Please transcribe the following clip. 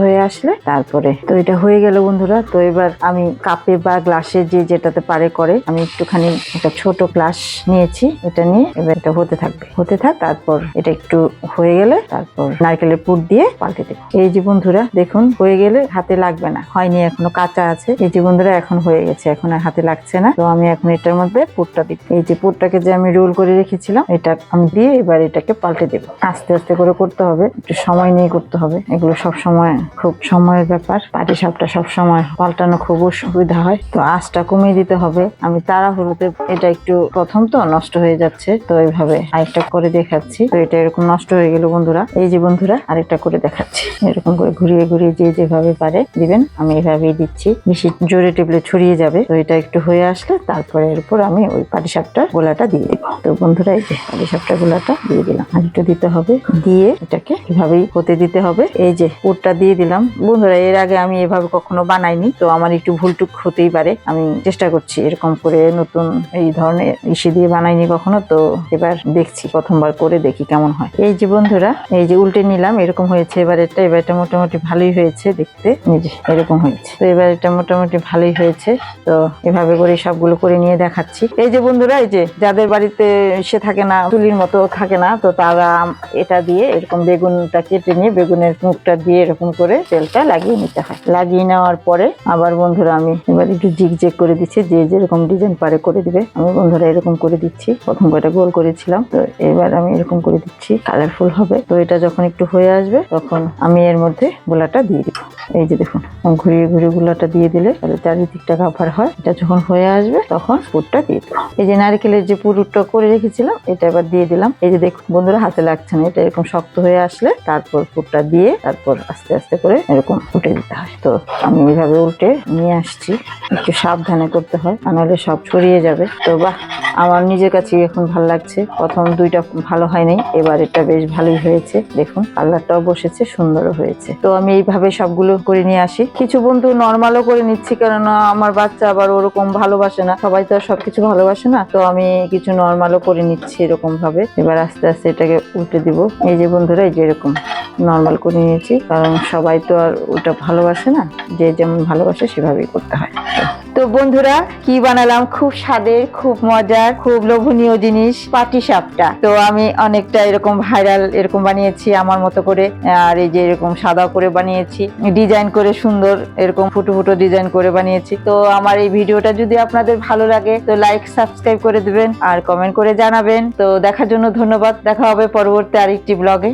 হয়ে আসলে তারপরে তো এটা হয়ে গেল বন্ধুরা। তো এবার আমি কাপে বা গ্লাসে যে যেটাতে পারে করে আমি একটুখানি একটা ছোট গ্লাস নিয়েছি, এটা নিয়ে এবার এটা হতে থাক। তারপর এটা একটু হয়ে গেলে তারপর নারকেলের পুর দিয়ে পাল্টে দেবো। এই যে বন্ধুরা দেখুন হয়ে গেলে হাতে লাগবে না, হয়নি এখনো কাঁচা আছে। এই যে বন্ধুরা এখন হয়ে গেছে, এখন আর হাতে লাগছে না। তো আমি এখন এটার মধ্যে পুরটা দিব। এই যে পুরটাকে যে আমি রোল করে রেখেছিলাম এটা আমি দিয়ে এবার এটাকে পাল্টে দেবো। আস্তে আস্তে করে করতে হবে, একটু সময় নিয়ে করতে হবে। এগুলো সব সময় খুব সময়ের ব্যাপার। পাটিসাপটা সব সময় পাল্টানো খুব অসুবিধা হয়, তো আঁচটা কমিয়ে দিতে হবে। আমি তাড়াহুড়োতে এটা একটু প্রথম তো নষ্ট হয়ে যাচ্ছে, তো এইভাবে আরেকটা করে দেখাচ্ছি। তো এটা এরকম নষ্ট হয়ে গেল বন্ধুরা। এই যে বন্ধুরা আরেকটা করে দেখাচ্ছি, এরকম করে ঘুরিয়ে ঘুরিয়ে যে যেভাবে পারে দিবেন। আমি এভাবেই দিচ্ছি, বেশি জোরে টেপলে ছড়িয়ে যাবে। তো এটা একটু হয়ে আসলে তারপরে এর উপর আমি ওই পাটিসাপটার গোলাটা দিয়ে দিব। তো বন্ধুরা এই যে পাটিসাপটার গোলাটা দিয়ে দিলাম, আর একটু দিতে হবে, দিয়ে এটাকে এভাবেই হতে দিতে হবে। এই যে পুরটা দিয়ে দিলাম বন্ধুরা। এর আগে আমি এভাবে কখনো বানাইনি, তো আমার একটু ভুলটুক হতেই পারে। আমি চেষ্টা করছি এরকম করে, নতুন এই ধরনের ইসে দিয়ে বানাইনি কখনো, তো এবার দেখছি প্রথমবার করে দেখি কেমন হয়। এই যে বন্ধুরা এই যে উল্টে নিলাম, এরকম হয়েছে। এবার এটা মোটামুটি ভালোই হয়েছে দেখতে, এই যে এরকম হয়েছে। তো এবার এটা মোটামুটি ভালোই হয়েছে। তো এভাবে করে সবগুলো করে নিয়ে দেখাচ্ছি। এই যে বন্ধুরা এই যে যাদের বাড়িতে সে থাকে না, চুলির মতো থাকে না, তো তারা এটা দিয়ে এরকম বেগুনটা কেটে নিয়ে বেগুনের মুখটা দিয়ে এরকম করে তেলটা লাগিয়ে নিতে হয়। লাগিয়ে নেওয়ার পরে আবার বন্ধুরা আমি এবার একটু জিগজেগ করে দিচ্ছি, যে যেরকম ডিজাইন পারে করে দিবে। আমি বন্ধুরা এরকম করে দিচ্ছি, প্রথম কয়টা গোল করেছিলাম, তো এবার আমি এরকম করে দিচ্ছি, কালারফুল হবে। তো এটা যখন একটু হয়ে আসবে তখন আমি এর মধ্যে গোলাটা দিয়ে দিব। এই যে দেখুন ঘুরিয়ে ঘুরিয়ে গোলাটা দিয়ে দিলে চারিদিকটা কাভার হয়। এটা যখন হয়ে আসবে তখন পুরটা দিয়ে দেবো। এই যে নারকেলের যে পুরটা করে রেখেছিলাম এটা এবার দিয়ে দিলাম। এই যে দেখুন বন্ধুরা হাতে লাগছে না, এটা এরকম শক্ত হয়ে আসলে তারপর পুরটা দিয়ে তারপর আস্তে আস্তে করে এরকম উল্টে দিতে হয়। তো আমি এইভাবে উল্টে নিয়ে আসছি, একটু সাবধানে করতে হয়, নাহলে সব ছড়িয়ে যাবে। তো বাহ, আমার নিজের কাছে এখন ভালো লাগছে। প্রথম দুইটা ভালো হয়নি, এবার এটা বেশ ভালোই হয়েছে। দেখুন কালারটাও বসেছে, সুন্দরও হয়েছে। তো আমি এইভাবে সবগুলো করে নিয়ে আসি। কিছু বন্ধু নর্মালও করে নিচ্ছি, কেননা আমার বাচ্চা আবার ওরকম ভালোবাসে না, সবাই তো আর সবকিছু ভালোবাসে না। তো আমি কিছু নর্মালও করে নিচ্ছি এরকম ভাবে। এবার আস্তে আস্তে এটাকে উল্টে দিব। এই যে বন্ধুরা এই যে এরকম নর্মাল করে নিয়েছি, কারণ সবাই তো আর ওটা ভালোবাসে না, যে যেমন ভালোবাসে সেভাবেই করতে হয়। তো বন্ধুরা কি বানালাম, খুব স্বাদের, খুব মজার, খুব লোভনীয় জিনিস পাটিসাপটা। তো আমি অনেকটা এরকম ভাইরাল এরকম বানিয়েছি আমার মতো করে, আর এই যে এরকম সাদা করে বানিয়েছি, ডিজাইন করে সুন্দর এরকম ফুটো ফুটো ডিজাইন করে বানিয়েছি। তো আমার এই ভিডিওটা যদি আপনাদের ভালো লাগে তো লাইক সাবস্ক্রাইব করে দিবেন আর কমেন্ট করে জানাবেন। তো দেখার জন্য ধন্যবাদ। দেখা হবে পরবর্তী আরেকটি ব্লগে।